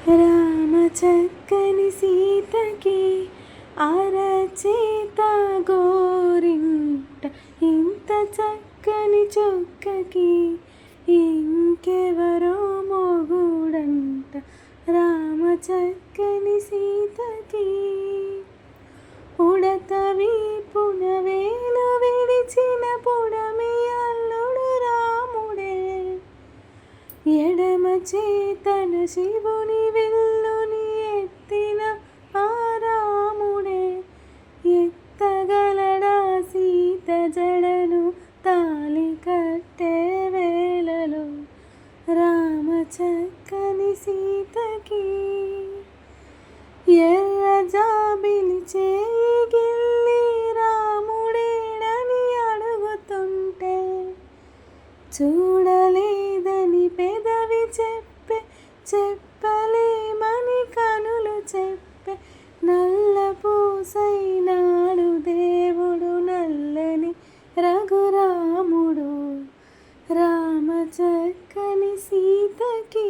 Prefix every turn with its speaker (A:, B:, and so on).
A: రామ చక్కని సీతకి అరచేత గోరింట ఇంత చక్కని చొక్కకి ఇంకెవరో మొగుడంట. రామ చక్కని సీతకి ఉడత వీపున వేలు విడిచిన పుడమి అల్లుడు రాముడే. ఎడమ చేతన శివుని విల్లుని ఎత్తిన ఆ రాముడే. ఎత్తగలడా సీత జడను తాళి కట్టే వేళలో. రామ చక్కని సీతకి ఎర్ర జాబిలి చేయి గిల్లి రాముడేడని అడుగుతుంటే చూడలేదని పెదవి చెప్పే, చెప్పలేమని కనులు చెప్పే. నల్ల పూసైనాడు దేవుడు నల్లని రఘురాముడు. రామ చక్కని సీతకి